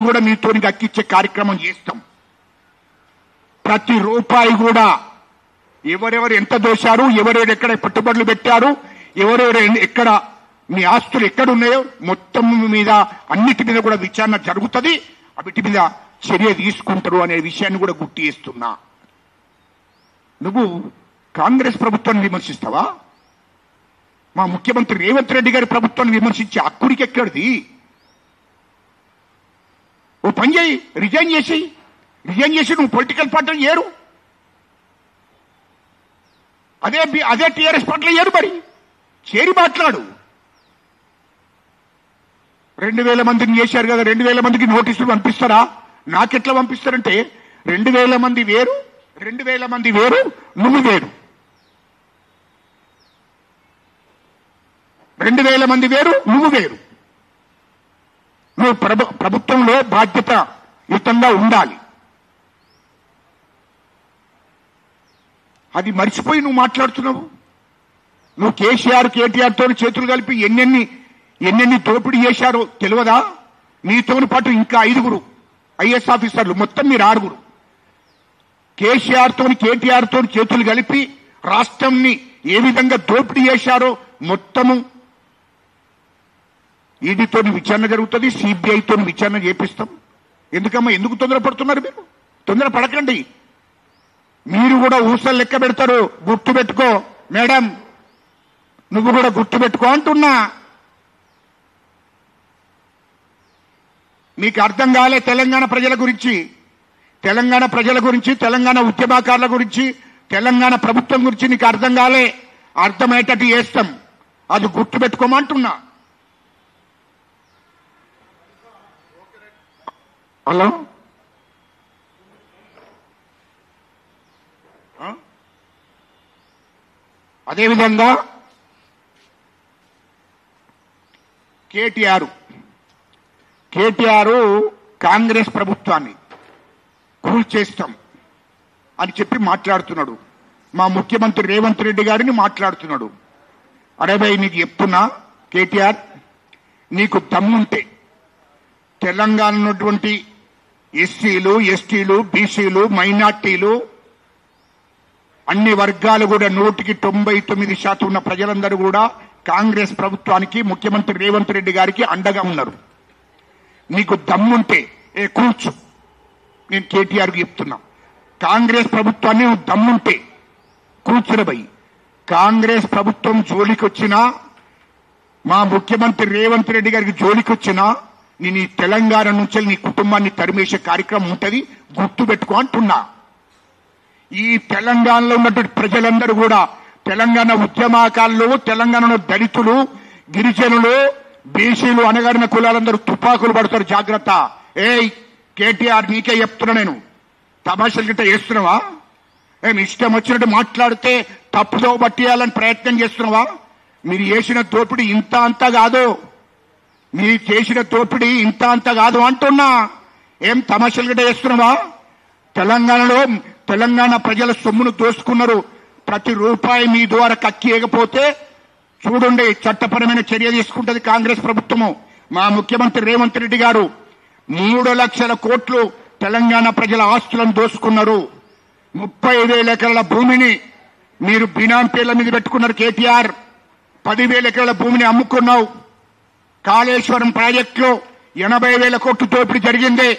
కూడా మీతో అక్కిచ్చే కార్యక్రమం చేస్తాం. ప్రతి రూపాయి కూడా ఎవరెవరు ఎంత దోశారు, ఎవరెవరు ఎక్కడ పెట్టుబడులు పెట్టారు, ఎవరెవరు ఎక్కడ మీ ఆస్తులు ఎక్కడున్నాయో మొత్తం మీద అన్నిటి మీద కూడా విచారణ జరుగుతుంది. వీటి మీద చర్య తీసుకుంటారు అనే విషయాన్ని కూడా గుర్తు చేస్తున్నా. నువ్వు కాంగ్రెస్ ప్రభుత్వాన్ని విమర్శిస్తావా? మా ముఖ్యమంత్రి రేవంత్ రెడ్డి గారి ప్రభుత్వాన్ని విమర్శించే హక్కుడికి ఎక్కడిది? ఓ పని చేయి, రిజైన్ చేసి నువ్వు పొలిటికల్ పార్టీలు ఏరు, అదే టీఆర్ఎస్ పార్టీలో ఏరు, మరి చేరి మాట్లాడు. 2000 మందిని చేశారు కదా, 2000 మందికి నోటీసులు పంపిస్తారా? నాకెట్లా పంపిస్తారంటే 2000 మంది వేరు, 2000 మంది వేరు, నువ్వు వేరు. 2000 మంది వేరు, నువ్వు వేరు. నువ్వు ప్రభుత్వంలో బాధ్యతాయుతంగా ఉండాలి. అది మర్చిపోయి నువ్వు మాట్లాడుతున్నావు. నువ్వు కేసీఆర్ కేటీఆర్తో చేతులు కలిపి ఎన్నెన్ని దోపిడీ చేశారో తెలియదా? నీతో పాటు ఇంకా 5 ఐఏఎస్ ఆఫీసర్లు, మొత్తం మీరు 6. కేసీఆర్తో కేటీఆర్తో చేతులు కలిపి రాష్ట్రంని ఏ విధంగా దోపిడీ చేశారో మొత్తము ఈడీతో విచారణ జరుగుతుంది, సిబిఐతో విచారణ చేపిస్తాం. ఎందుకమ్మా, ఎందుకు తొందరపడుతున్నారు మీరు? తొందర పడకండి. మీరు కూడా ఊసలు లెక్క పెడతారు. గుర్తు పెట్టుకో మేడం, నువ్వు కూడా గుర్తు పెట్టుకో అంటున్నా. మీకు అర్థం కాలే తెలంగాణ ప్రజల గురించి, తెలంగాణ ఉద్యమకారుల గురించి, తెలంగాణ ప్రభుత్వం గురించి నీకు అర్థం కాలే. అర్థమయ్యేటట్టు చేస్తాం, అది గుర్తు పెట్టుకోమంటున్నా. హలో, అదేవిధంగా కేటీఆర్ కాంగ్రెస్ ప్రభుత్వాన్ని కూల్చేస్తాం అని చెప్పి మాట్లాడుతున్నాడు. మా ముఖ్యమంత్రి రేవంత్ రెడ్డి గారిని మాట్లాడుతున్నాడు. అరే భయ్, నీకు చెప్తున్నా కేటీఆర్, నీకు దమ్ముంటే తెలంగాణ ఉన్నటువంటి ఎస్సీలు, ఎస్టీలు, బీసీలు, మైనార్టీలు, అన్ని వర్గాలు కూడా 99% ఉన్న ప్రజలందరూ కూడా కాంగ్రెస్ ప్రభుత్వానికి, ముఖ్యమంత్రి రేవంత్ రెడ్డి గారికి అండగా ఉన్నారు. నీకు దమ్ముంటే కూర్చు. నేను కేటీఆర్కి చెప్తున్నా, కాంగ్రెస్ ప్రభుత్వాన్ని నువ్వు దమ్ముంటే కూర్చునబోయి కాంగ్రెస్ ప్రభుత్వం జోలికి వచ్చినా, మా ముఖ్యమంత్రి రేవంత్ రెడ్డి గారికి జోలికి వచ్చినా నేను ఈ తెలంగాణ నుంచి నీ కుటుంబాన్ని తరిమేసే కార్యక్రమం ఉంటుంది, గుర్తు పెట్టుకో అంటున్నా. ఈ తెలంగాణలో ఉన్నటువంటి ప్రజలందరూ కూడా, తెలంగాణ ఉద్యమకారులు, తెలంగాణలో దళితులు, గిరిజనులు, బీసీలు, అణగారిన కులాలందరూ తుపాకులు పడతారు, జాగ్రత్త. కేటీఆర్ నీకే చెప్తున్నా, నేను తమాషాలు గిట్ట చేస్తున్నావా? ఇష్టం వచ్చినట్టు మాట్లాడితే తప్పుదో పట్టేయాలని ప్రయత్నం చేస్తున్నావా? మీరు చేసిన దోపిడీ ఇంత అంత కాదు, మీరు చేసిన దోపిడీ ఇంత అంత కాదు అంటున్నా. ఏం తమాషాలు గిట్ట చేస్తున్నావా? తెలంగాణ ప్రజల సొమ్మును దోసుకున్నారు. ప్రతి రూపాయి మీ ద్వారా కక్కియకపోతే చూడండి, చట్టపరమైన చర్య తీసుకుంటుంది కాంగ్రెస్ ప్రభుత్వము. మా ముఖ్యమంత్రి రేవంత్ రెడ్డి గారు 3 లక్షల కోట్లు తెలంగాణ ప్రజల ఆస్తులను దోసుకున్నారు. 30,000 ఎకరాల భూమిని మీరు బినామీ పేర్ల మీద పెట్టుకున్నారు. కేటీఆర్ 10,000 ఎకరాల భూమిని అమ్ముకున్నావు. కాళేశ్వరం ప్రాజెక్టులో 80,000 కోట్లు దోపిడీ జరిగింది.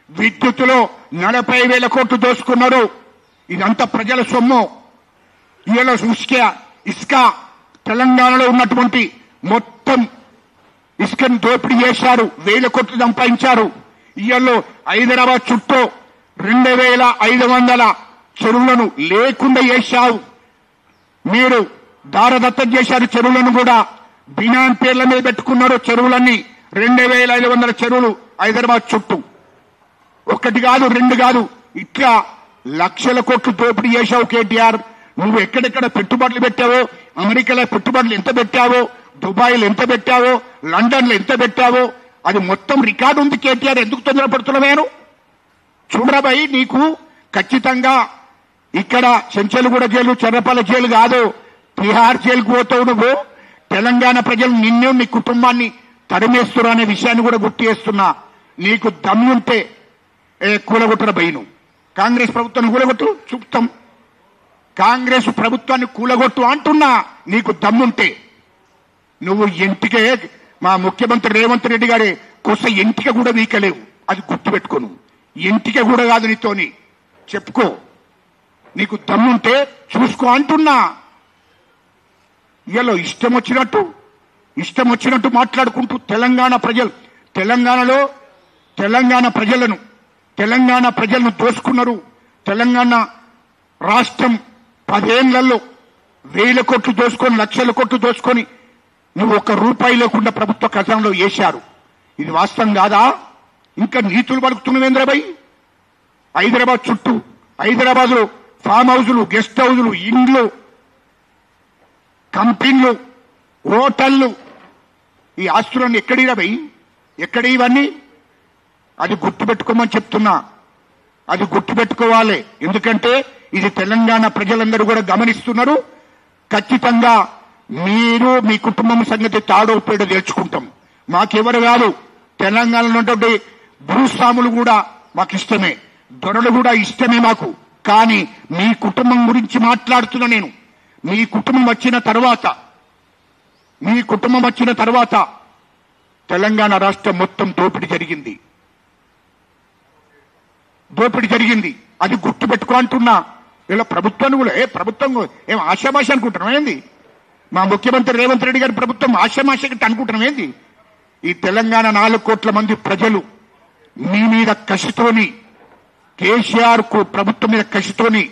విద్యుత్తులో 40,000 కోట్లు దోసుకున్నారు. ఇదంతా ప్రజల సొమ్ము. ఇలా ఇసుక తెలంగాణలో ఉన్నటువంటి మొత్తం ఇసుకను దోపిడీ చేశారు, 1000 కోట్లు సంపాదించారు. ఇళ్లలో హైదరాబాద్ చుట్టూ 2,500 చెరువులను లేకుండా చేశావు. మీరు దారదత్తం చేశారు చెరువులను కూడా, బినామీ పేర్ల మీద పెట్టుకున్నారు చెరువులన్నీ. 2,500 చెరువులు హైదరాబాద్ చుట్టూ, 1 కాదు 2 కాదు, ఇట్లా లక్షల కోట్లు దోపిడీ చేశావు. కేటీఆర్, నువ్వు ఎక్కడెక్కడ పెట్టుబడులు పెట్టావో, అమెరికాలో పెట్టుబడులు ఎంత పెట్టావో, దుబాయ్లో ఎంత పెట్టావో, లండన్లో ఎంత పెట్టావో, అది మొత్తం రికార్డు ఉంది. కేటీఆర్, ఎందుకు తొందరపడుతున్నావు? చూడరాబాయి, నీకు ఖచ్చితంగా ఇక్కడ చెంచల్గూడ జైలు, చెర్రపల్లి జైలు కాదు, తిహార్ జైలుకు పోతావు నువ్వు. తెలంగాణ ప్రజలు నిన్ను, నీ కుటుంబాన్ని తరిమేస్తున్నారు అనే విషయాన్ని కూడా గుర్తు చేస్తున్నా. నీకు దమ్ముంటే కూలగొట్టున బయను కాంగ్రెస్ ప్రభుత్వాన్ని కూలగొట్టు చూపుతాం. కాంగ్రెస్ ప్రభుత్వాన్ని కూలగొట్టు అంటున్నా. నీకు దమ్ముంటే నువ్వు ఎంటికే మా ముఖ్యమంత్రి రేవంత్ రెడ్డి గారి కొస ఎంటిక కూడా వీకలేవు. అది గుర్తుపెట్టుకోను. ఎంటిక కూడా కాదు నీతోని. చెప్పుకో, నీకు దమ్ముంటే చూసుకో అంటున్నా. ఇలా ఇష్టం వచ్చినట్టు మాట్లాడుకుంటూ తెలంగాణ ప్రజలను దోసుకున్నారు. తెలంగాణ రాష్ట్రం 10 ఏళ్లలో 1000 కోట్లు దోసుకొని, లక్షల కోట్లు దోసుకొని నువ్వు ఒక్క రూపాయి లేకుండా ప్రభుత్వ ఖజానాలో వేశారు. ఇది వాస్తవం కాదా? ఇంకా నీతులు పలుకుతున్నవేంద్రబాయ్. హైదరాబాద్ చుట్టూ, హైదరాబాద్ లో ఫామ్ హౌజులు, గెస్ట్ హౌజులు, ఇండ్లు, కంపెనీలు, హోటళ్లు, ఈ ఆస్తులన్నీ ఎక్కడిరా భయ్? ఎక్కడ ఇవన్నీ? అది గుర్తుపెట్టుకోమని చెప్తున్నా. అది గుర్తుపెట్టుకోవాలి. ఎందుకంటే ఇది తెలంగాణ ప్రజలందరూ కూడా గమనిస్తున్నారు. ఖచ్చితంగా మీరు మీ కుటుంబం సంగతి తాడో పేడ తెచ్చుకుంటాం. మాకెవరు కాదు. తెలంగాణలో ఉన్నటువంటి భూస్వాములు కూడా మాకు ఇష్టమే, దొరలు కూడా ఇష్టమే మాకు. కానీ మీ కుటుంబం గురించి మాట్లాడుతున్నా నేను. మీ కుటుంబం వచ్చిన తర్వాత తెలంగాణ రాష్ట్రం మొత్తం దోపిడీ జరిగింది. అది గుర్తుపెట్టుకో అంటున్నా. ఇలా ప్రభుత్వాన్ని కూడా ప్రభుత్వం ఏం ఆశామాష అనుకుంటున్నాం ఏంది? మా ముఖ్యమంత్రి రేవంత్ రెడ్డి గారి ప్రభుత్వం ఆశామాషకి అనుకుంటున్నాం ఏంది? ఈ తెలంగాణ 4 కోట్ల మంది ప్రజలు మీ మీద కసితోని, కేసీఆర్ కు ప్రభుత్వం మీద కసితోని